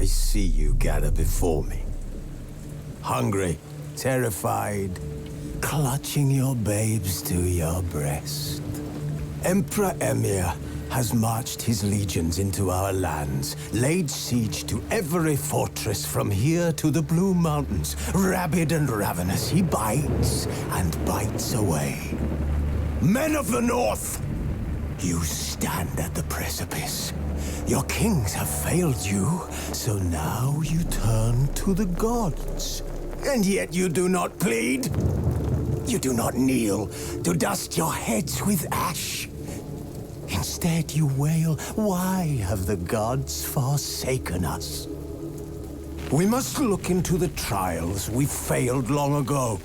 I see you gather before me. Hungry, terrified, clutching your babes to your breast. Emperor Emir has marched his legions into our lands, laid siege to every fortress from here to the Blue Mountains. Rabid and ravenous, he bites and bites away. Men of the North, you stand at the precipice. Your kings have failed you, so now you turn to the gods. And yet you do not plead. You do not kneel to dust your heads with ash. Instead you wail, why have the gods forsaken us? We must look into the trials we failed long ago.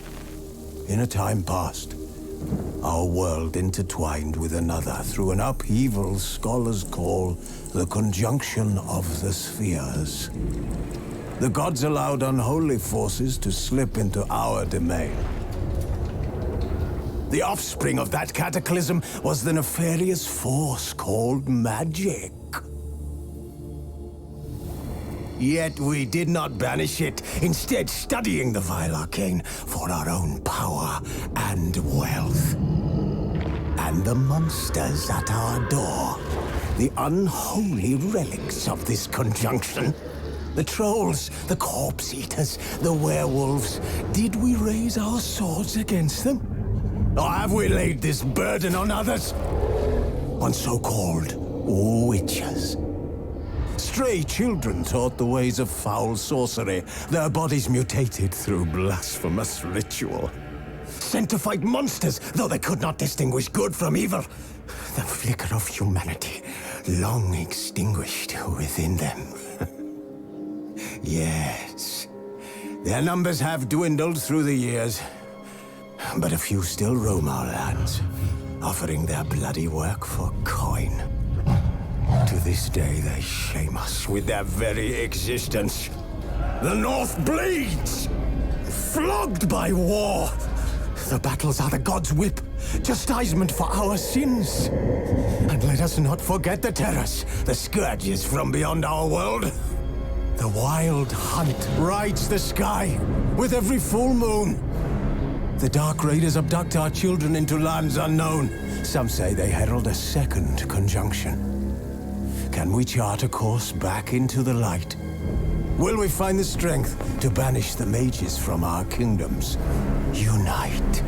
In a time past, our world intertwined with another through an upheaval scholars call the conjunction of the spheres. The gods allowed unholy forces to slip into our domain. The offspring of that cataclysm was the nefarious force called magic. Yet we did not banish it, instead studying the vile arcane for our own power and wealth. And the monsters at our door, the unholy relics of this conjunction. The trolls, the corpse eaters, the werewolves. Did we raise our swords against them? Or have we laid this burden on others? On so-called witches. Stray children taught the ways of foul sorcery, their bodies mutated through blasphemous ritual. Sent to fight monsters, though they could not distinguish good from evil. The flicker of humanity, long extinguished within them. Yes, their numbers have dwindled through the years, but a few still roam our lands, offering their bloody work for coin. To this day, they shame us with their very existence. The North bleeds, flogged by war. The battles are the gods' whip, chastisement for our sins. And let us not forget the terrors, the scourges from beyond our world. The wild hunt rides the sky with every full moon. The Dark Raiders abduct our children into lands unknown. Some say they herald a second conjunction. Can we chart a course back into the light? Will we find the strength to banish the mages from our kingdoms? Unite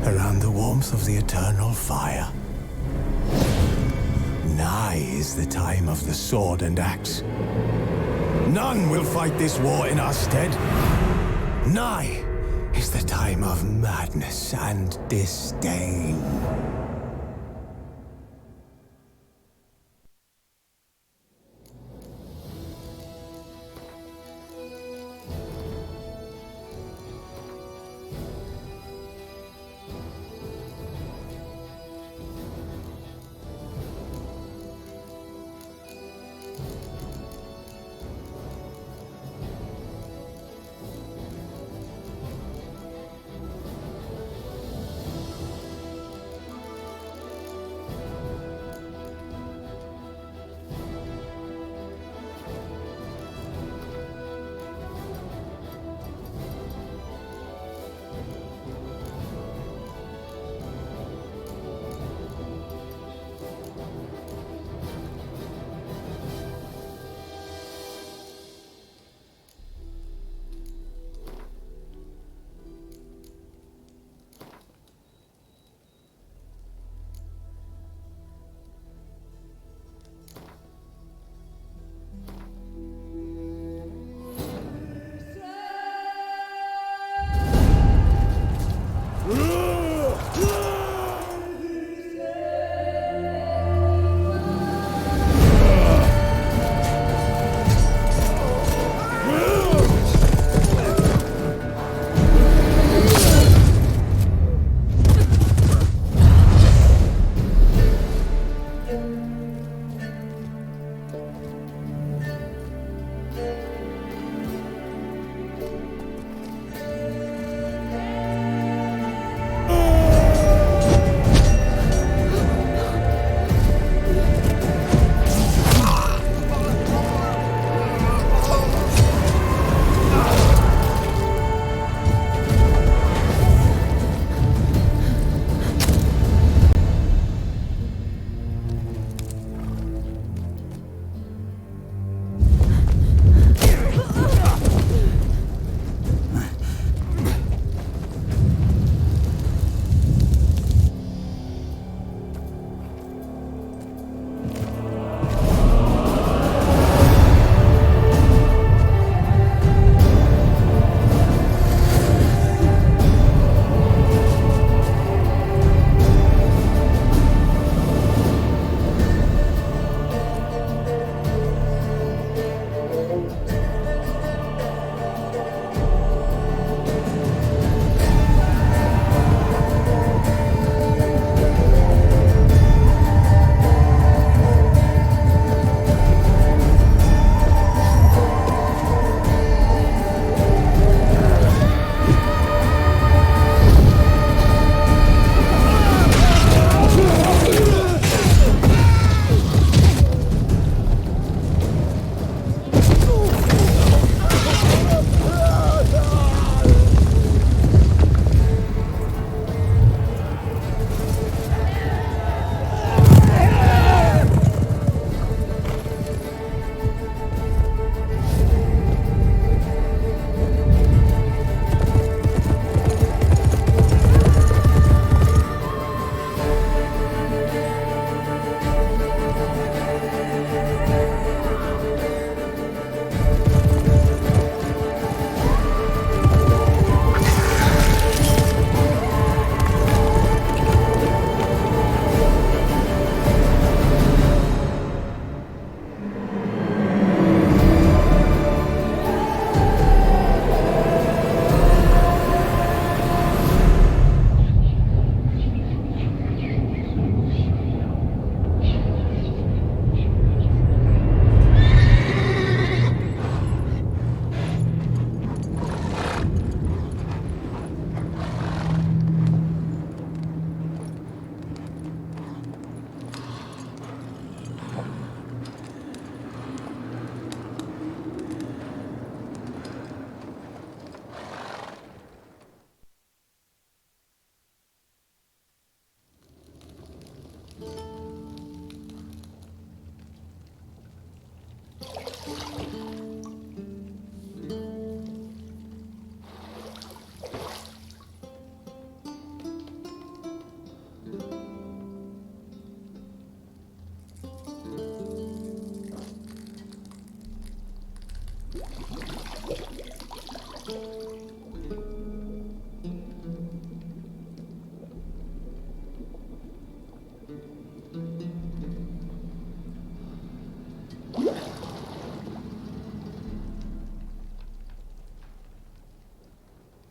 around the warmth of the eternal fire. Nigh is the time of the sword and axe. None will fight this war in our stead. Nigh is the time of madness and disdain.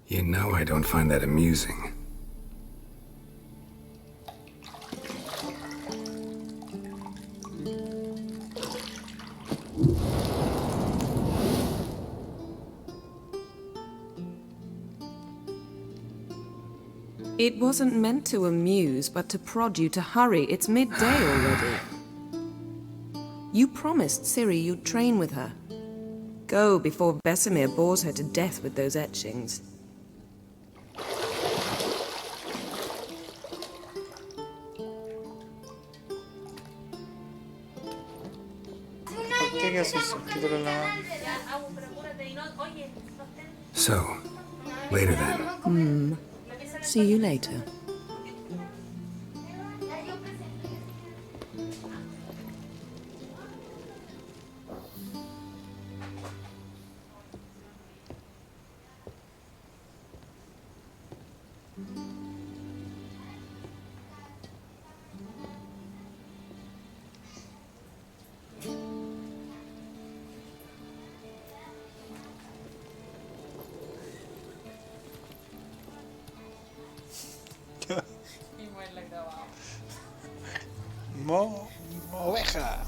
You know I don't find that amusing. It wasn't meant to amuse, but to prod you to hurry. It's midday already. You promised Ciri you'd train with her. Go before Vesemir bores her to death with those etchings. ¿Qué hace subtítulos en la mano? So, later then. See you later. Oveja.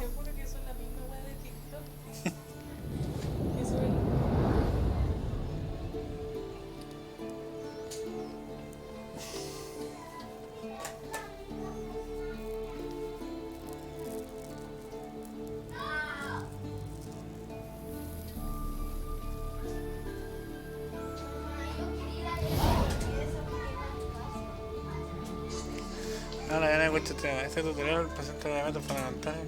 No, la verdad que este tutorial presenta elementos fundamentales.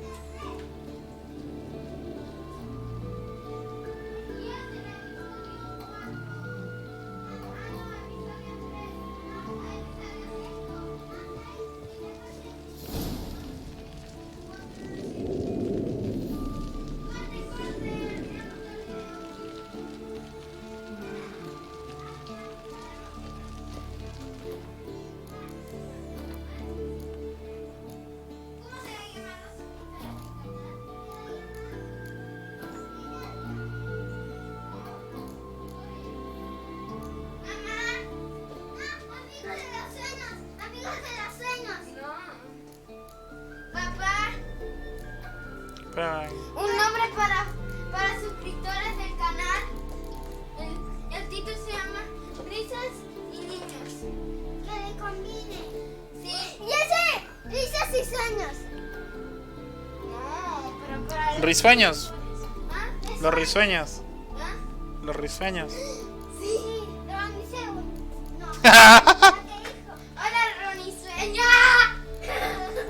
Un nombre para suscriptores del canal. El título se llama Risas y Niños. Que le combine. Sí. ¡Ya sé! Risas y sueños. No, pero para... Risueños. ¿Ah? Los risueños. ¿Ah? Los risueños. Sí, Roniseu. No. ¿Qué dijo? Hola, Ronisueña.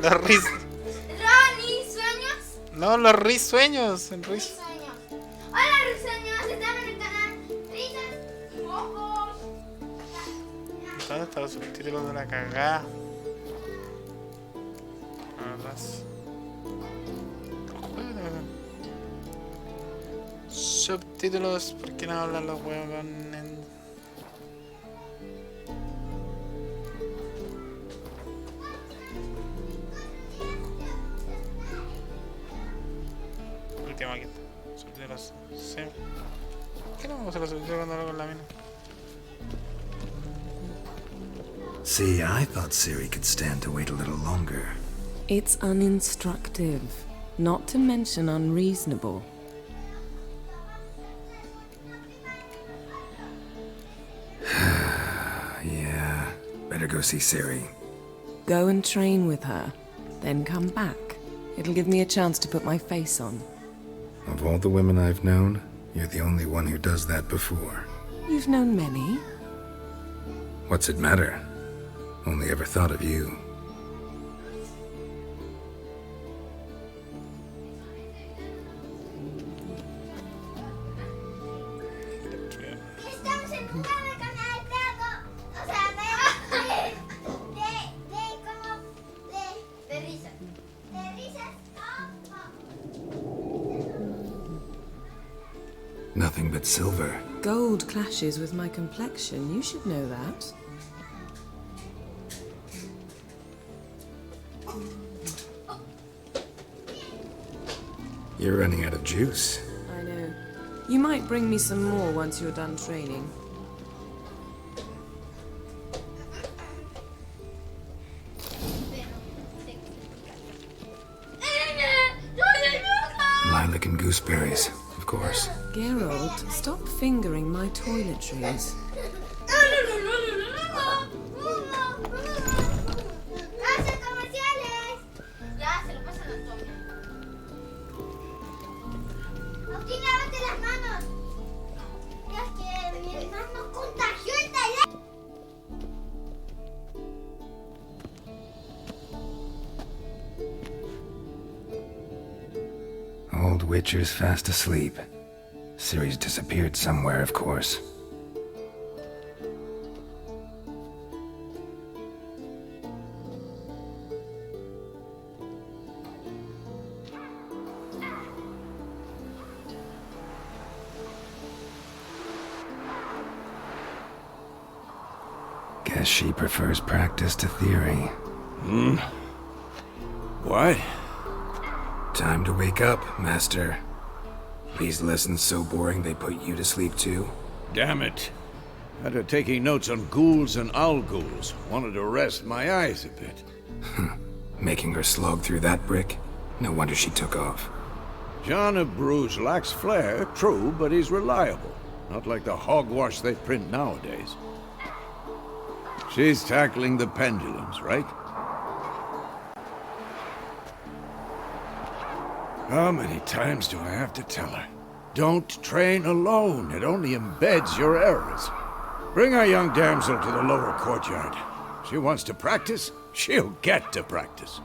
Los ris... Ronisueños. No, los risueños. Risueños. Hola, Risueños. Estamos en el canal Risas y Mocos. ¿Dónde están los subtítulos de la cagada? Subtítulos, ¿por qué no hablan los huevones? Último aquí está. Subtítulos. Sí. ¿Por qué no vamos a los subtítulos cuando hablo con la mina? See, I thought Ciri could stand to wait a little longer. It's uninstructive, not to mention unreasonable. Yeah, better go see Ciri. Go and train with her, then come back. It'll give me a chance to put my face on. Of all the women I've known, you're the only one who does that before. You've known many. What's it matter? Only ever thought of you. Estamos en un canal creado, o sea, de risas. De risas. Nothing but silver. Gold clashes with my complexion. You should know that. You're running out of juice. I know. You might bring me some more once you're done training. Lilac and gooseberries, of course. Geralt, stop fingering my toiletries. Gracias, comerciales. Ya, se lo pasan a Antonio. Agustín, lávate las manos. Ya que mi hermano contagió el teléfono. Old Witcher's fast asleep. Ciri's disappeared somewhere, of course. Guess she prefers practice to theory. What? Time to wake up, Master. These lessons so boring they put you to sleep too? Damn it. After taking notes on ghouls and owl ghouls, wanted to rest my eyes a bit. Making her slog through that brick? No wonder she took off. John of Bruges lacks flair, true, but he's reliable. Not like the hogwash they print nowadays. She's tackling the pendulums, right? How many times do I have to tell her? Don't train alone. It only embeds your errors. Bring our young damsel to the lower courtyard. She wants to practice, she'll get to practice.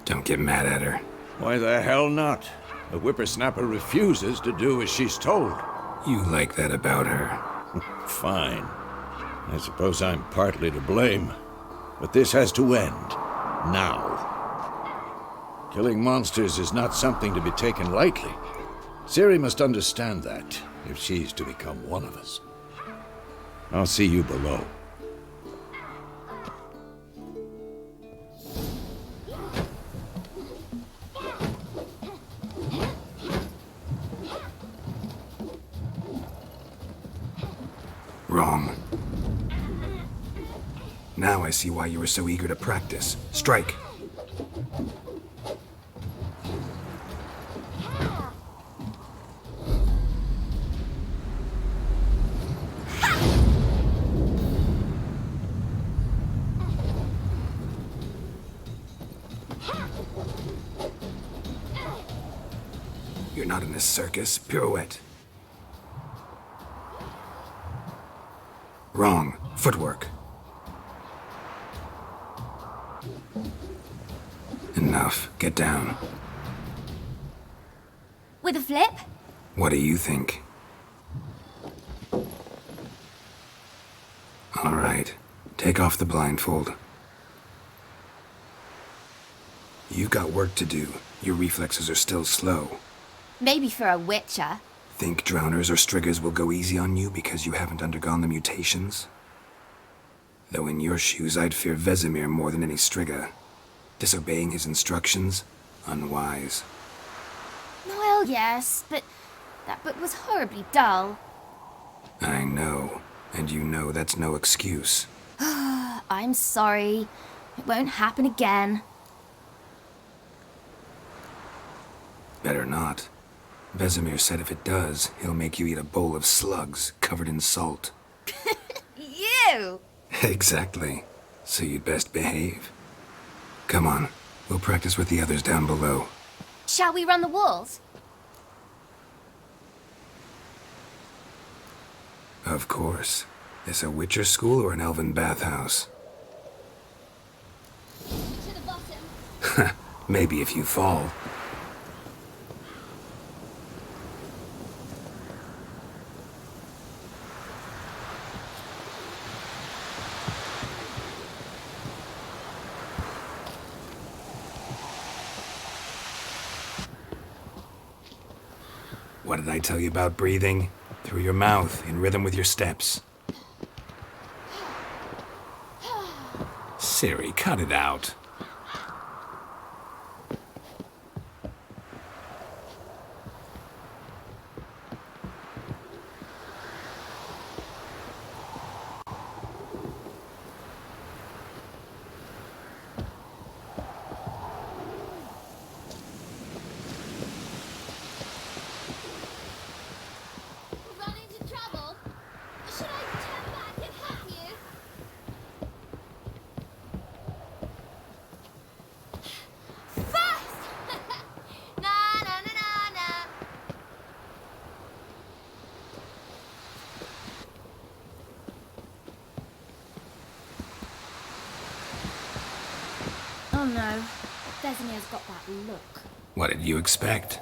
Don't get mad at her. Why the hell not? The whippersnapper refuses to do as she's told. You like that about her. Fine. I suppose I'm partly to blame. But this has to end. Now. Killing monsters is not something to be taken lightly. Ciri must understand that, if she's to become one of us. I'll see you below. Wrong. Now I see why you were so eager to practice. Strike. You're not in a circus. Pirouette. Wrong. Footwork. Enough. Get down. With a flip? What do you think? All right. Take off the blindfold. You got work to do. Your reflexes are still slow. Maybe for a witcher. Think drowners or striggers will go easy on you because you haven't undergone the mutations? Though in your shoes, I'd fear Vesemir more than any strigger. Disobeying his instructions? Unwise. Well, yes, but that book was horribly dull. I know. And you know that's no excuse. I'm sorry. It won't happen again. Better not. Vesemir said if it does, he'll make you eat a bowl of slugs covered in salt. You! Exactly. So you'd best behave. Come on. We'll practice with the others down below. Shall we run the walls? Of course. This a Witcher school or an elven bathhouse? To the bottom. Maybe if you fall. What did I tell you about breathing? Through your mouth, in rhythm with your steps. Siri, cut it out. Run into trouble? Should I turn back and help you? Fast! Na na na na na. Oh no, Vesemir's got that look. What did you expect?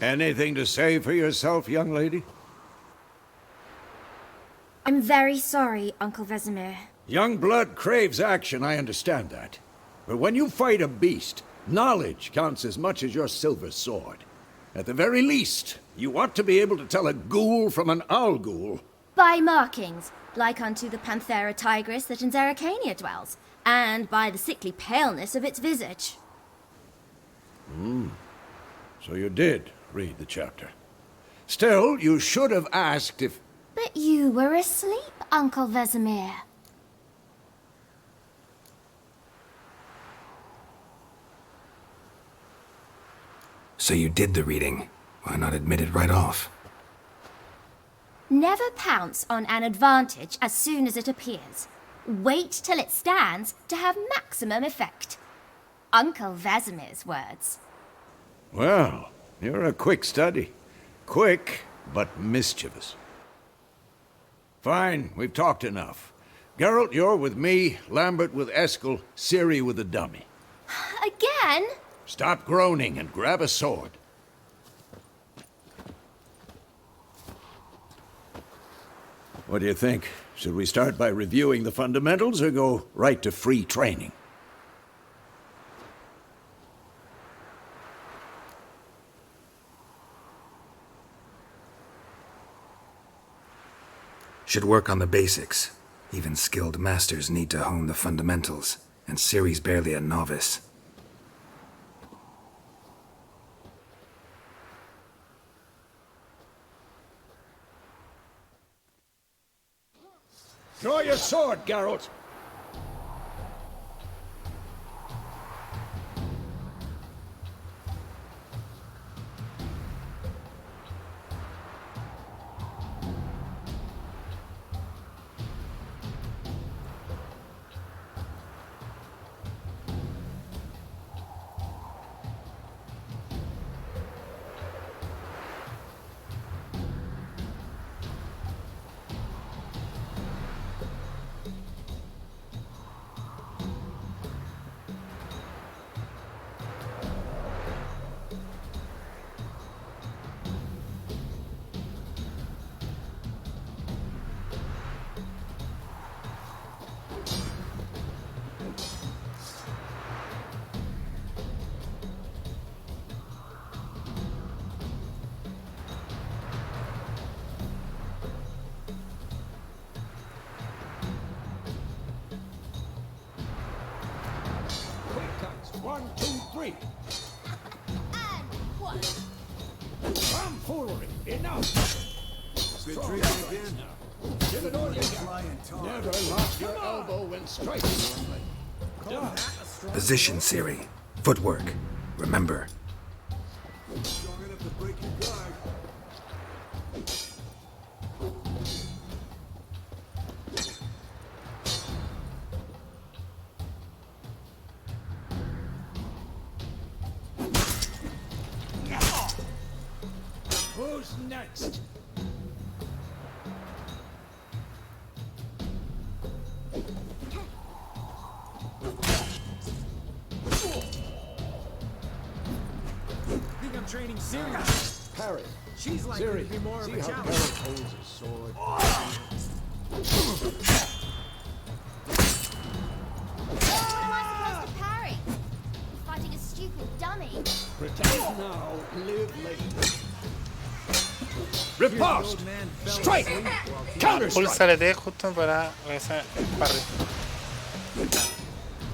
Anything to say for yourself, young lady? I'm very sorry, Uncle Vesemir. Young blood craves action, I understand that. But when you fight a beast, knowledge counts as much as your silver sword. At the very least, you ought to be able to tell a ghoul from an owl ghoul. By markings, like unto the Panthera tigris that in Zeracania dwells, and by the sickly paleness of its visage. So you did read the chapter. Still, you should have asked if... But you were asleep, Uncle Vesemir. So you did the reading. Why not admit it right off? Never pounce on an advantage as soon as it appears. Wait till it stands to have maximum effect. Uncle Vesemir's words. Well, you're a quick study. Quick, but mischievous. Fine, we've talked enough. Geralt, you're with me, Lambert with Eskel, Ciri with the dummy. Again? Stop groaning and grab a sword. What do you think? Should we start by reviewing the fundamentals or go right to free training? Should work on the basics. Even skilled masters need to hone the fundamentals, and Ciri's barely a novice. Draw your sword, Geralt! One, two, three. And one. Tomfoolery! Enough! Been drinking again? Give it all you got. Never lock your elbow when striking. Position, Ciri. Footwork. Remember. Strong enough to break your guard. Who's next? Parry. She's likely Siri, to be more of see a how challenge. Geralt holds his sword. How am I supposed to parry? I'm fighting a stupid dummy. Pretend now, live later. Riposte! Strike! Counter strike! Pulsa LT justo para regresar parry.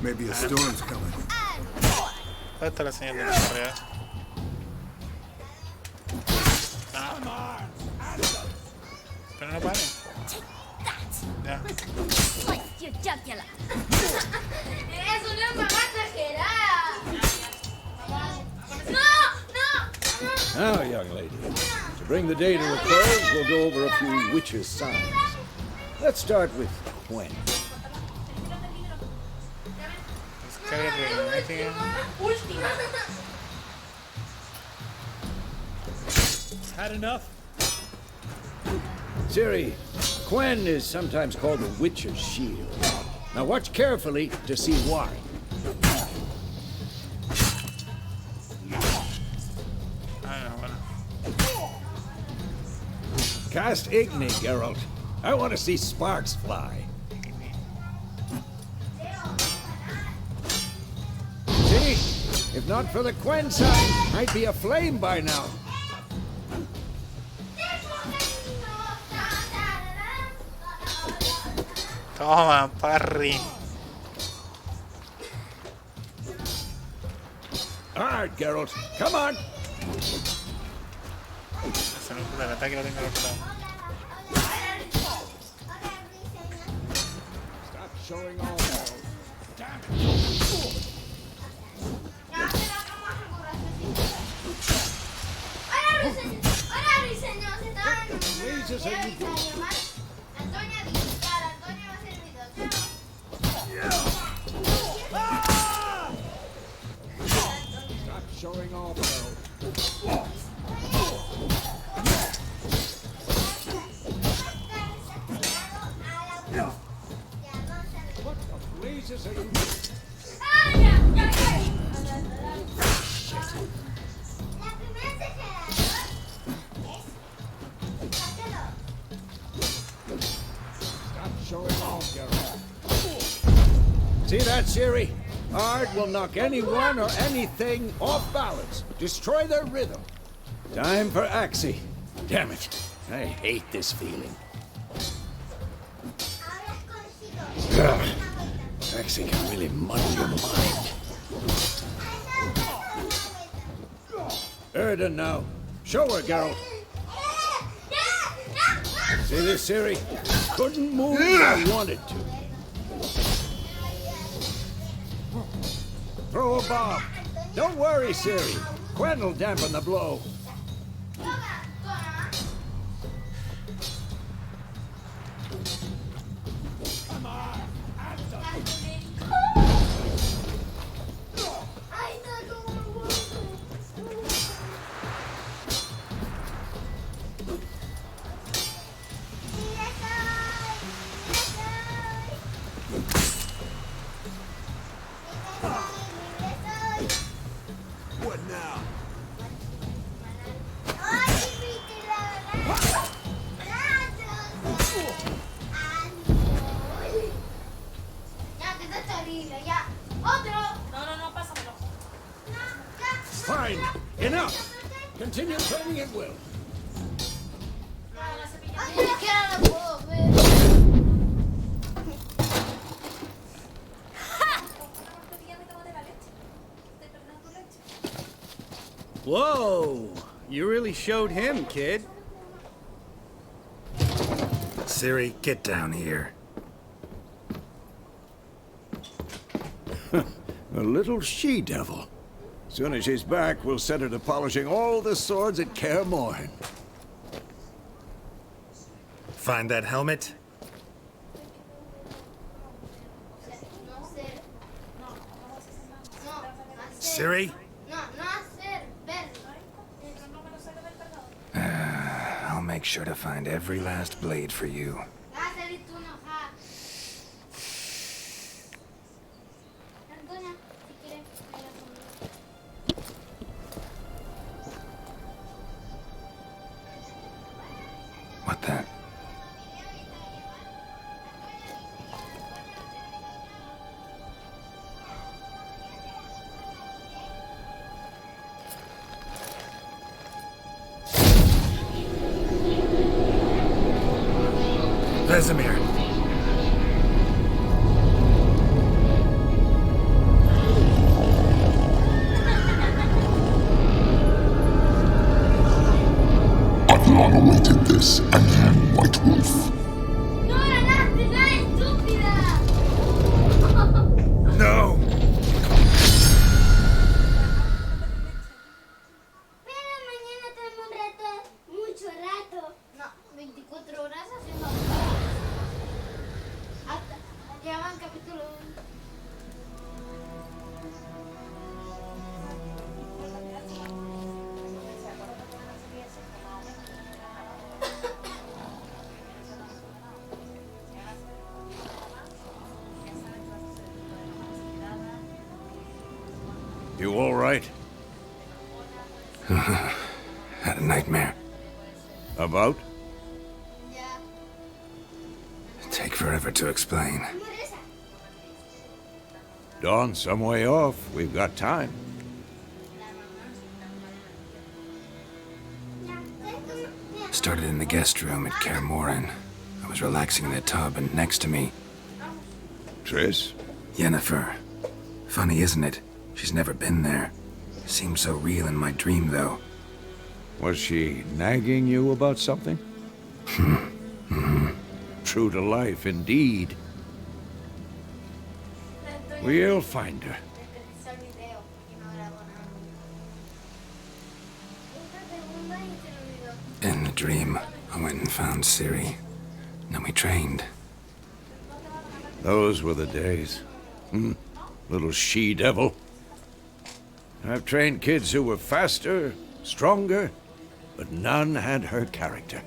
Maybe a storm's coming. ¿Dónde está la señal de la carrera? Pero no paren. Ya. Slice your jugular. Es una mamá exagerada. No, Now, young lady, to bring the day to a close, we'll go over a few witches' signs. Let's start with Gwen. Descarga telemática. Had enough? Ciri, Gwen is sometimes called the Witch's Shield. Now watch carefully to see why. Ah, no, bueno. Cast Igni, Geralt. I want to see sparks fly. See? If not for the Gwen sign, I'd be aflame by now. Toma, parry. Hard, Geralt. Come on. Se me ocurre el ataque, lo tengo al otro lado. Stop showing off. Hola, Ruiseñor, se estaba en Lasers are you good? Antonia disparar, Antonia va a ser mi doctor. Stop showing off, Geralt. What the lasers are you doing? La primera exagerador es... Stop showing off, Geralt. See that, Ciri? Ard will knock anyone or anything off balance. Destroy their rhythm. Time for Axie. Damn it. I hate this feeling. Ahora es consigo. Ugh. Axie can really muddle your mind. Erden now. Show her, Geralt. See this, Ciri? Couldn't move if I wanted to. Throw a bomb. Don't worry, Ciri. Gwen will dampen the blow. What now? Ya, que está terrible, ya. Otro. Fine. Enough. Continue training at will. Ay, es que ahora no puedo ver. Whoa! You really showed him, kid. Ciri, get down here. A little she-devil. Soon as she's back, we'll set her to polishing all the swords at Kaer Morhen. Find that helmet? Ciri? No, no hacer verlo. I'll make sure to find every last blade for you. Vas a salir tú enojada. Antonia, si quieres, baila conmigo. Vesemir. I've long awaited this, and you, White Wolf. ¡No ganaste, nada estúpida! No! Pero mañana tenemos un rato, mucho rato. No, 24 horas haciendo hasta ya van capítulo 1. You all right? Had a nightmare. About? Take forever to explain. Dawn's some way off. We've got time. Started in the guest room at Kaer Morhen. I was relaxing in the tub, and next to me, Triss? Yennefer. Funny, isn't it? She's never been there. Seemed so real in my dream, though. Was she nagging you about something? True to life, indeed. We'll find her. In the dream, I went and found Ciri. Then we trained. Those were the days. Little she-devil. I've trained kids who were faster, stronger, but none had her character.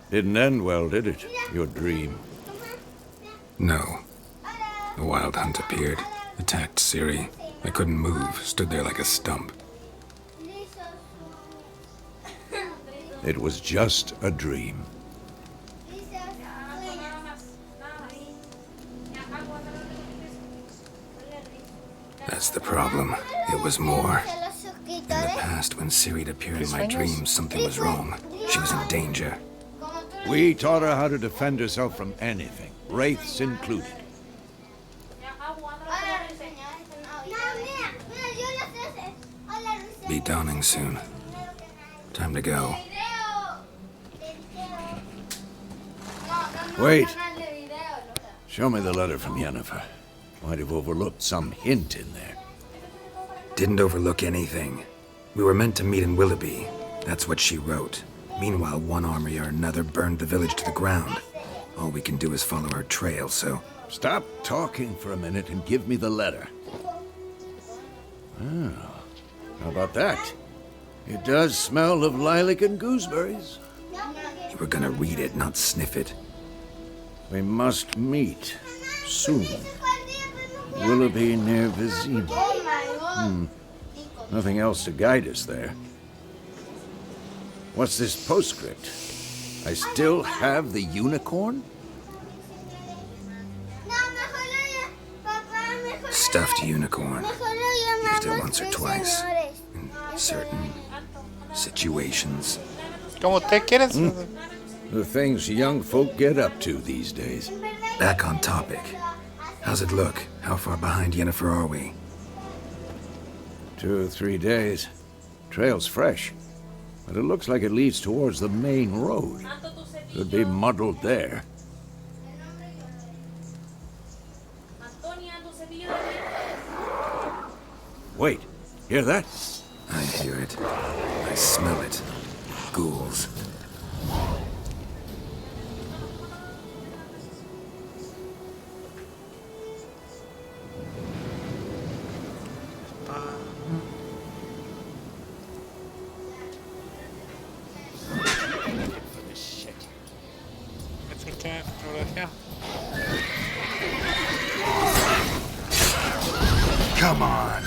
Didn't end well, did it? Your dream. No. The Wild Hunt appeared, attacked Ciri. I couldn't move, stood there like a stump. It was just a dream. That's the problem. It was more. In the past, when Ciri'd appear in my dreams, something was wrong. She was in danger. We taught her how to defend herself from anything, wraiths included. Be dawning soon. Time to go. Wait. Show me the letter from Yennefer. Might have overlooked some hint in there. Didn't overlook anything. We were meant to meet in Willoughby. That's what she wrote. Meanwhile, one army or another burned the village to the ground. All we can do is follow her trail, so... Stop talking for a minute and give me the letter. Oh, how about that? It does smell of lilac and gooseberries. You were gonna read it, not sniff it. We must meet soon. Willoughby near Vizima. Nothing else to guide us there. What's this postscript? I still have the unicorn? Stuffed unicorn. Used it once or twice. In certain situations. Como usted quiere. The things young folk get up to these days. Back on topic. How's it look? How far behind Yennefer are we? 2 or 3 days. Trail's fresh, but it looks like it leads towards the main road. Could be muddled there. Wait, hear that? I hear it. I smell it. Ghouls. Come on.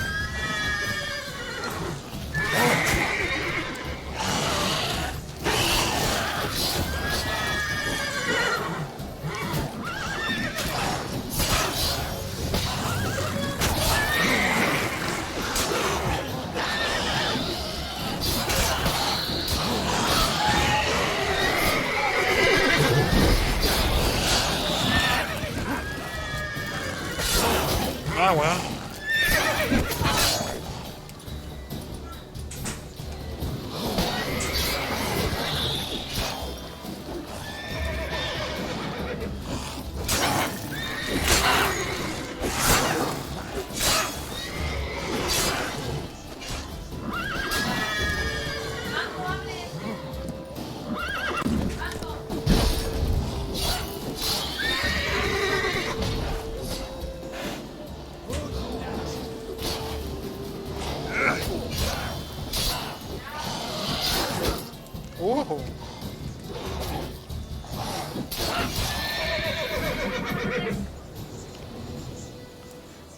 Ah, weón.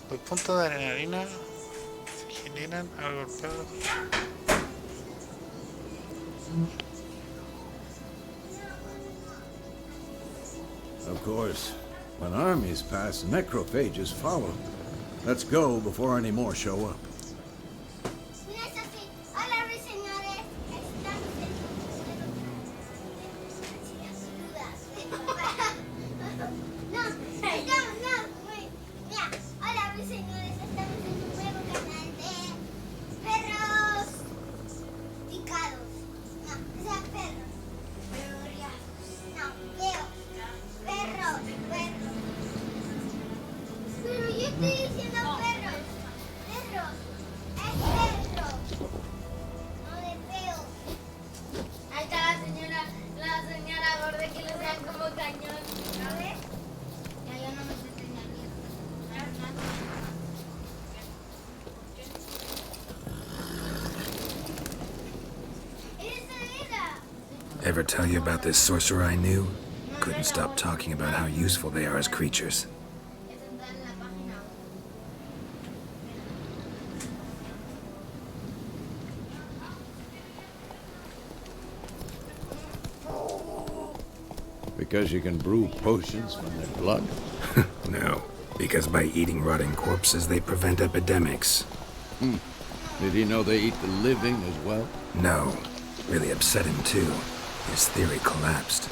Los puntos de adrenalina se generan al golpear. Of course, when armies pass, necrophages follow. Let's go before any more show up. No es así. Hola, Luis, señores. Estamos en Mira, hola, Luis, señores. Estamos en un nuevo canal de perros picados. No, o sea, perros. Perros. No, feos. Perros. Pero yo estoy diciendo perros. Perros. Es perro. No de feo. Ahí está la señora gorda que le dan como cañón. ¿No ves? Ya yo no me estoy teniendo. Esa era. Ever tell you about this sorcerer I knew? Couldn't stop talking about how useful they are as creatures. Esa está en la página. Because you can brew potions from their blood. No, because by eating rotting corpses, they prevent epidemics. Did he know they eat the living as well? No, really upset him too. His theory collapsed.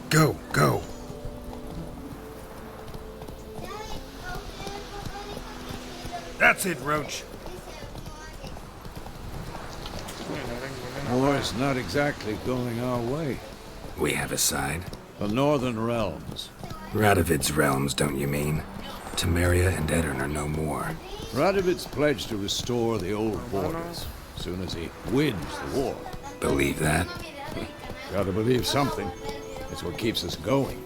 Go, go! That's it, Roach. War's not exactly going our way. We have a side. The Northern Realms. Radovid's realms, don't you mean? Temeria and Edirn are no more. Radovid's pledged to restore the old borders as soon as he wins the war. Believe that? Gotta believe something. It's what keeps us going.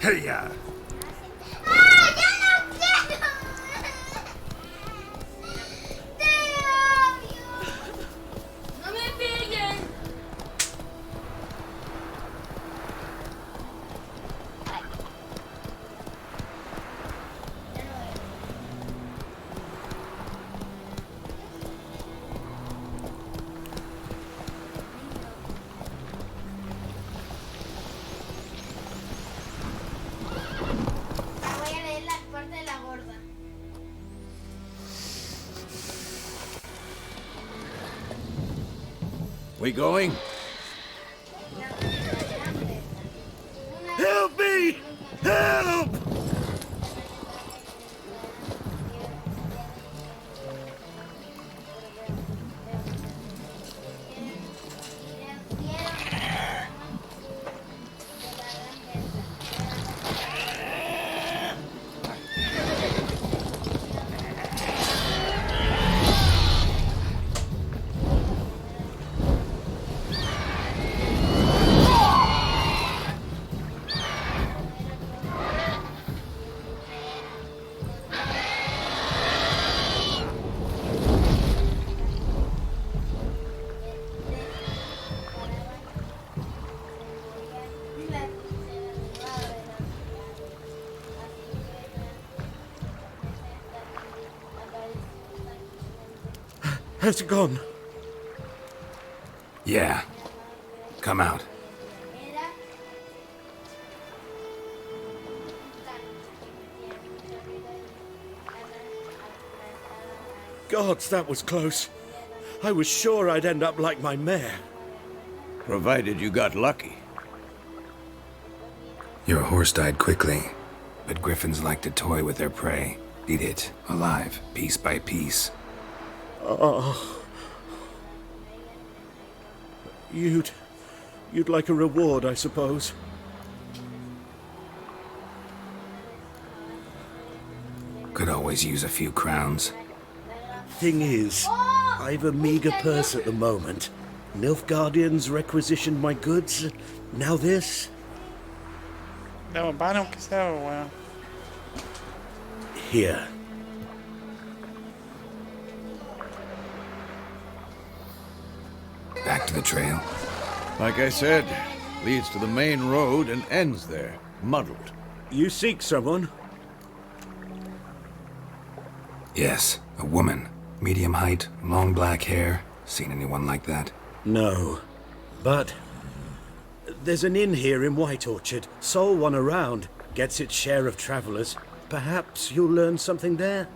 Hey-ya! Voy a leer la parte de la gorda. We going? Help me! Help! Has it gone? Yeah. Come out. Gods, that was close. I was sure I'd end up like my mare. Provided you got lucky. Your horse died quickly, but griffins like to toy with their prey. Eat it, alive, piece by piece. Oh. You'd like a reward, I suppose. Could always use a few crowns. Thing is, I've a meager purse at the moment. Nilfgaardians requisitioned my goods. Now this. Dame, vale, aunque sea, weón. Here. Back to the trail. Like I said, leads to the main road and ends there, muddled. You seek someone? Yes, a woman. Medium height, long black hair. Seen anyone like that? No. But there's an inn here in White Orchard. Sole one around. Gets its share of travelers. Perhaps you'll learn something there?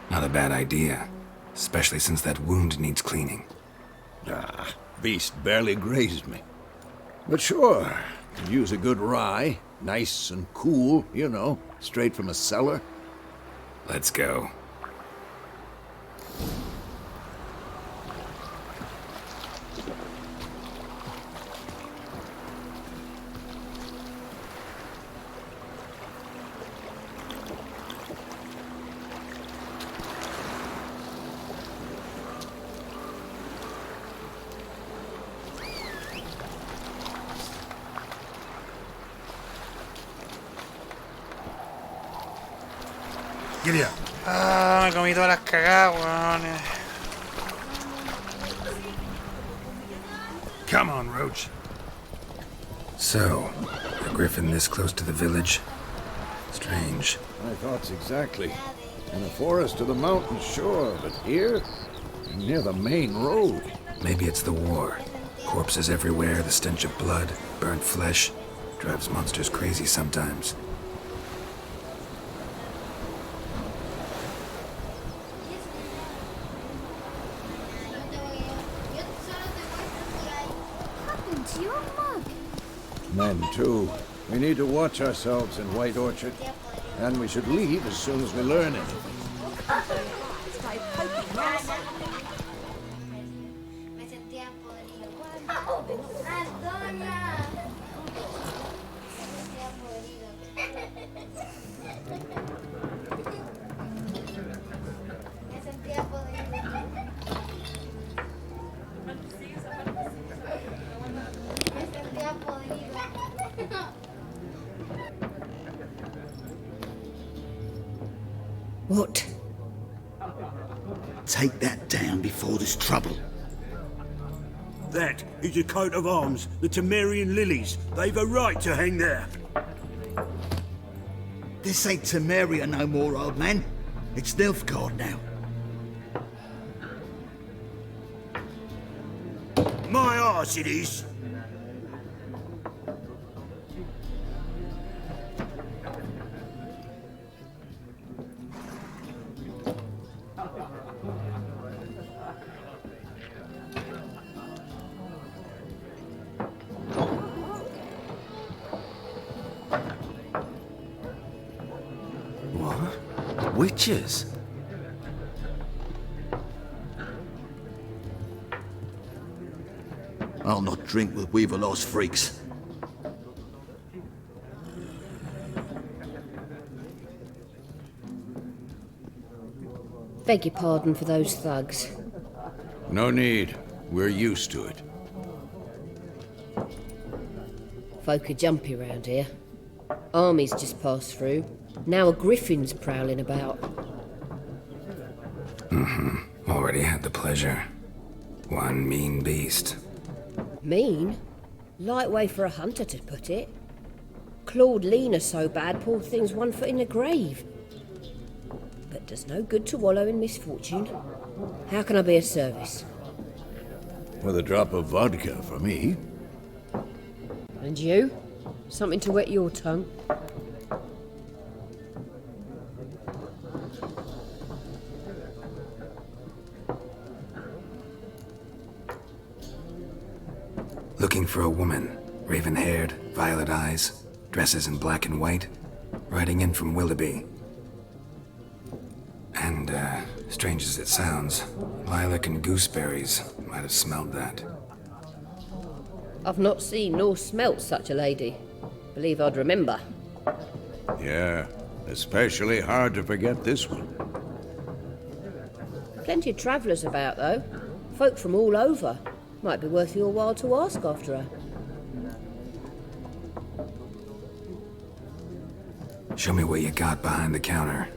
Not a bad idea. Especially since that wound needs cleaning. Ah, beast barely grazed me. But sure, could use a good rye. Nice and cool, you know, straight from a cellar. Let's go. Ah, me comí todas las cagadas, weón. Come on, Roach. So, a griffin this close to the village? Strange. My thoughts exactly. In a forest or the mountains, sure, but here? Near the main road. Maybe it's the war. Corpses everywhere, the stench of blood, burnt flesh. Drives monsters crazy sometimes. To your mug. Men, too. We need to watch ourselves in White Orchard. And we should leave as soon as we learn anything. Me sentía podrido. ¡Antonia! Me sentía podrido. Me sentía podrido. Me sentía podrido. What? Take that down before there's trouble. That is a coat of arms, the Temerian lilies. They've a right to hang there. This ain't Temeria no more, old man. It's Nilfgaard now. My arse it is. What? Witches? I'll not drink with Weaverlost freaks. Beg your pardon for those thugs. No need. We're used to it. Folk are jumpy round here. Armies just passed through. Now a griffin's prowling about. Already had the pleasure. One mean beast. Mean? Light way for a hunter to put it. Clawed Lena so bad, poor thing's 1 foot in the grave. But does no good to wallow in misfortune. How can I be of service? With a drop of vodka for me. And you? Something to wet your tongue? looking for a woman, raven-haired, violet eyes, dresses in black and white, riding in from Willoughby. And, strange as it sounds, lilac and gooseberries might have smelled that. I've not seen nor smelt such a lady. Believe I'd remember. Yeah, especially hard to forget this one. Plenty of travellers about, though. Folk from all over. Might be worth your while to ask after her. Show me what you got behind the counter.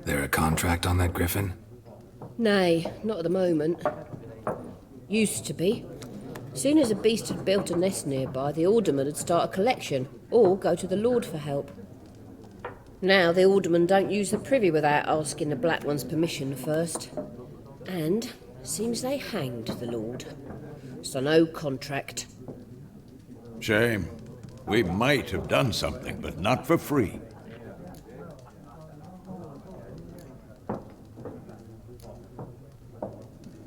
There a contract on that griffin? Nay, not at the moment. Used to be. Soon as a beast had built a nest nearby, the alderman would start a collection, or go to the Lord for help. Now the aldermen don't use the privy without asking the Black One's permission first. And seems they hanged the Lord. So no contract. Shame. We might have done something, but not for free.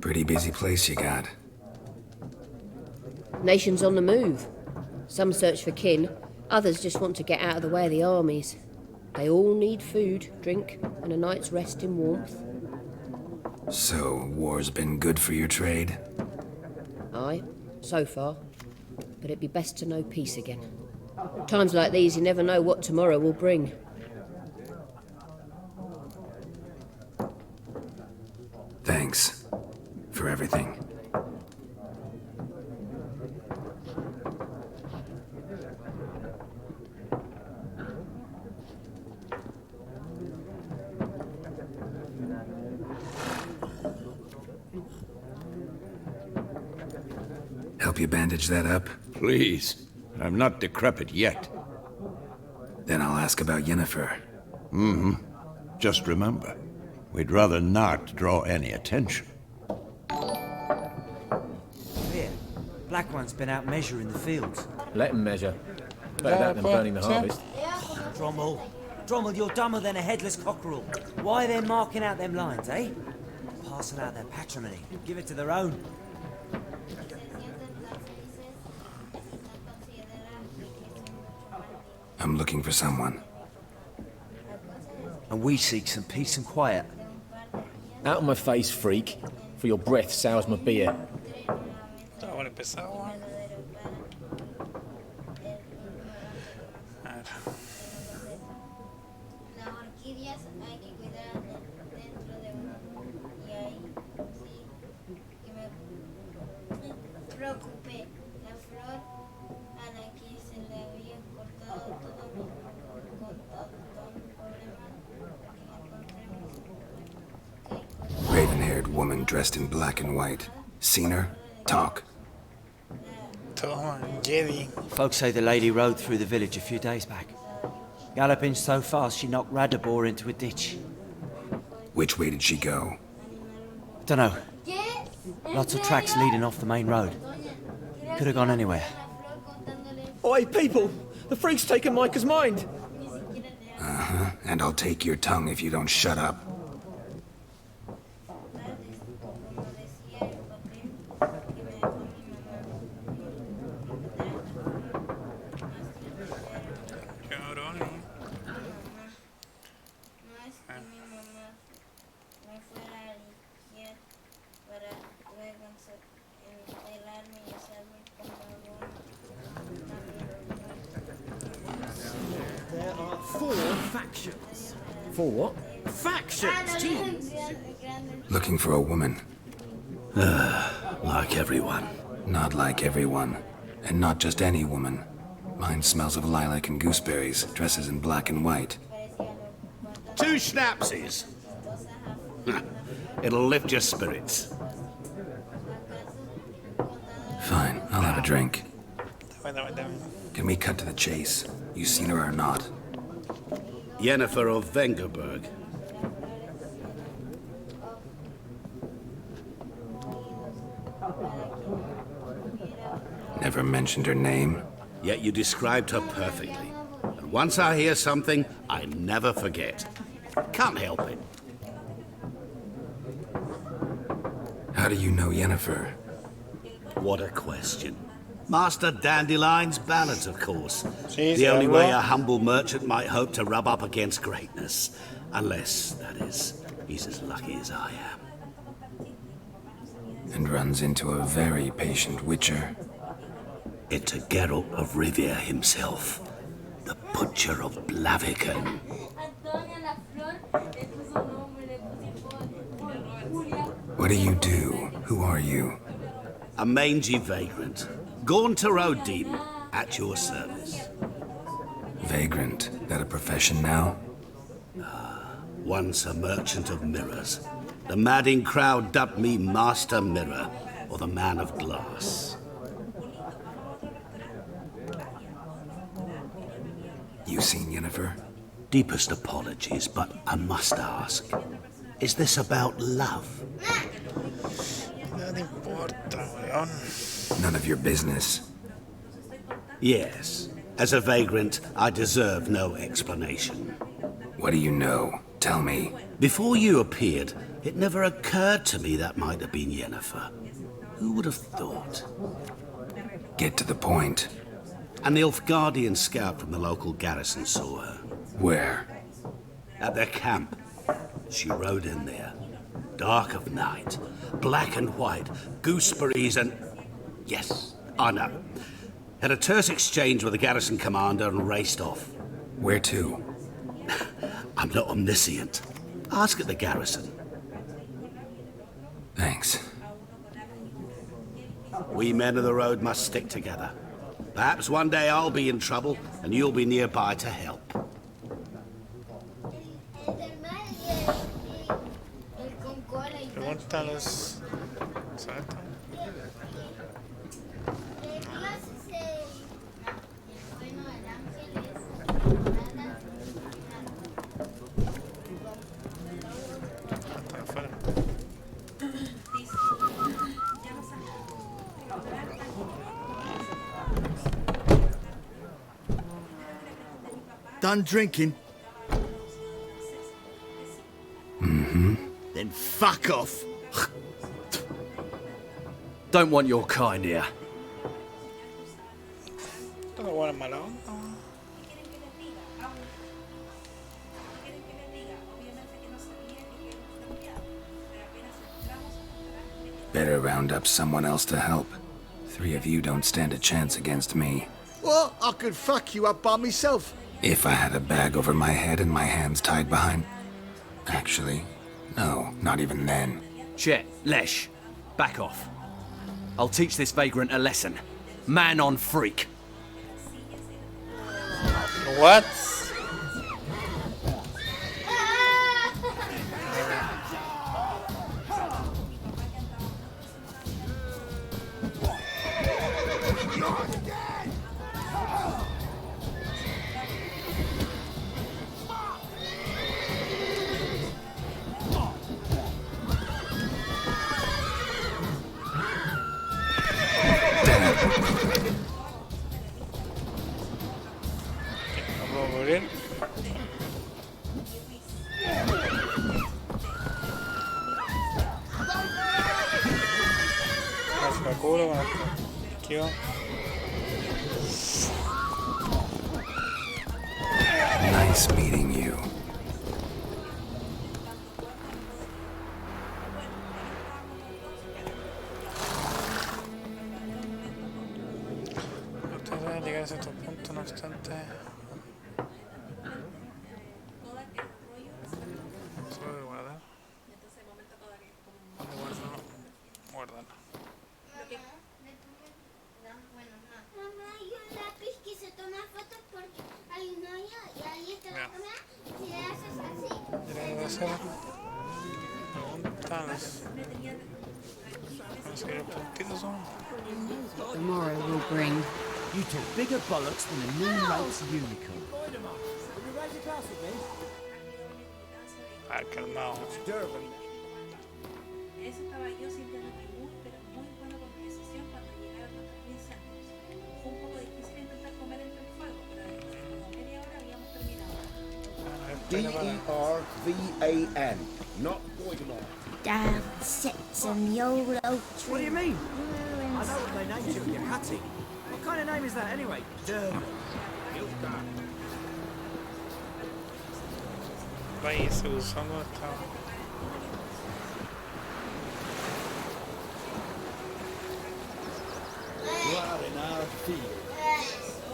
Pretty busy place you got. Nations on the move. Some search for kin, others just want to get out of the way of the armies. They all need food, drink, and a night's rest in warmth. So, war's been good for your trade? Aye, so far. But it'd be best to know peace again. Times like these, you never know what tomorrow will bring. Thanks for everything. Help you bandage that up? Please. I'm not decrepit yet. Then I'll ask about Yennefer. Mm-hmm. Just remember, we'd rather not draw any attention. Here, Black One's been out measuring the fields. Let him measure. Better that than burning the harvest. Drommel, you're dumber than a headless cockerel. Why are they marking out them lines, eh? Passing out their patrimony. Give it to their own. I'm looking for someone. And we seek some peace and quiet. Out of my face, freak, for your breath sours my beer. Ahora empezaba. Las orquídeas hay que cuidar dentro de uno. Y ahí sí que me preocupé. La flor a la que se le había cortado todo mi problema que encontramos. Raven-haired woman dressed in black and white. Seen her? Talk. Toma, Jedi. Folks say the lady rode through the village a few days back. Galloping so fast she knocked Radabor into a ditch. Which way did she go? Dunno. Lots of tracks leading off the main road. Could have gone anywhere. Oi, people! The freak's taken Micah's mind! Uh-huh. And I'll take your tongue if you don't shut up. There are 4 factions. 4 what? Factions, geez. Looking for a woman. Like everyone. Not like everyone. And not just any woman. Mine smells of lilac and gooseberries, dresses in black and white. 2 schnapsies. It'll lift your spirits. Fine, I'll have a drink. Dame. Can we cut to the chase? You seen her or not? Yennefer of Vengerberg. Never mentioned her name? Yet you described her perfectly. And once I hear something, I never forget. Can't help it. How do you know Yennefer? What a question. Master Dandelion's ballads, of course. Sí, The se only habló. way a humble merchant might hope to rub up against greatness. Unless, that is, he's as lucky as I am. And runs into a very patient witcher. Into Geralt of Rivia himself, the Butcher of Blaviken. What do you do? Who are you? A mangy vagrant. Gaunter demon, at your service. Vagrant. That a profession now? Once a merchant of mirrors. The madding crowd dubbed me Master Mirror, or the Man of Glass. You seen Yennefer? Deepest apologies, but I must ask. Is this about love? No te importa, weón. None of your business. Yes. As a vagrant, I deserve no explanation. What do you know? Tell me. Before you appeared, it never occurred to me that might have been Yennefer. Who would have thought? Get to the point. An Nilfgaardian scout from the local garrison saw her. Where? At their camp. She rode in there. Dark of night. Black and white. Gooseberries and... Yes, I know. Had a terse exchange with the garrison commander and raced off. Where to? I'm not omniscient. Ask at the garrison. Thanks. We men of the road must stick together. Perhaps one day I'll be in trouble and you'll be nearby to help. Pregunta a los... ¿sabes? Está afuera. Done drinking? Mm-hmm. Then fuck off. Don't want your kind here. Tengo buena mala onda. Better round up someone else to help. 3 of you don't stand a chance against me. Well, I could fuck you up by myself. If I had a bag over my head and my hands tied behind... Actually, no, not even then. Chet, Lesh, back off. I'll teach this vagrant a lesson. Man on freak. What? Nice meeting you. Llegar a cierto punto, no obstante. Solo de guardar. ¿Dónde guardo? Guardar. Mamá, hay un lápiz que se toma fotos porque hay un hoyo y ahí está la cámara. Si le haces así. Ya lo hacer. Preguntas. Vamos a ir a puntitos son. Tomorrow will bring. You talk bigger bollocks than a moon-raped unicorn. Ah, calmado. Ese caballo simplemente muy, pero muy buena conversación cuando llegaron los 3.000 años. Fue un poco difícil intentar comer entre el fuego, pero después de como media hora habíamos terminado. D-E-R-V-A-N, not Voidemort. Damn, sets and YOLO tree. What do you mean? I know what they named you in your cutting. What kind of name is that anyway? Durban. Ahí se usó esta.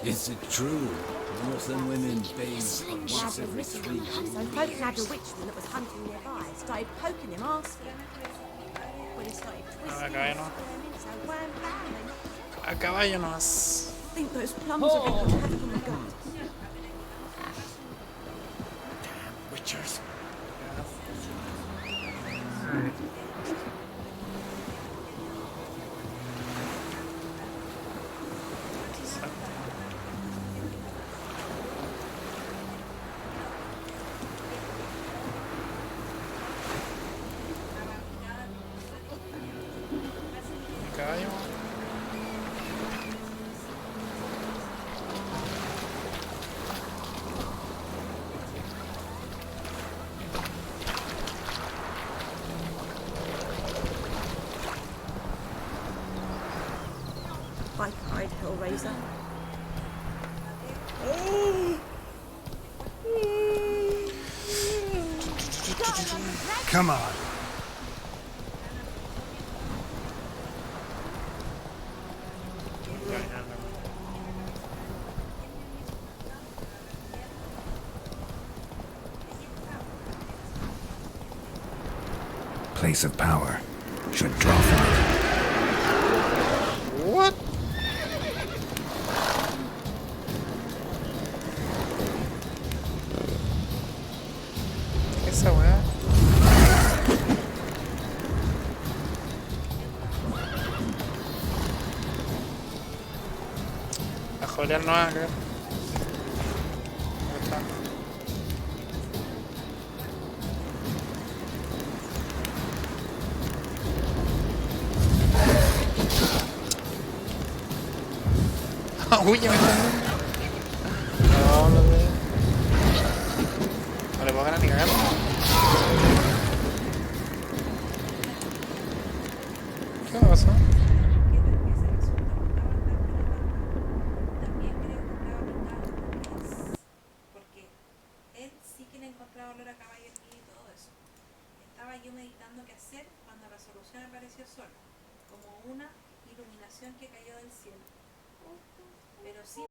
Is it true? More than women bathe once every 3 weeks. So folk had a witchman that was hunting nearby, started poking him, asking. When he started twisting, so wham bam, A caballo nomás. I think those plums have been attacked from the gut. Damn witchers. Bike-eyed Hellraiser. Come on. Place of power. Should draw from it. What? Esa weá. La jolear no haga. Uy, ya me está. No, no, no. puedo ganar ni cagando. ¿Qué pasa? Porque él sí que le encontraba olor a caballo y todo eso. Estaba yo meditando qué hacer cuando la solución apareció sola, como una iluminación que cayó del cielo. Pero sin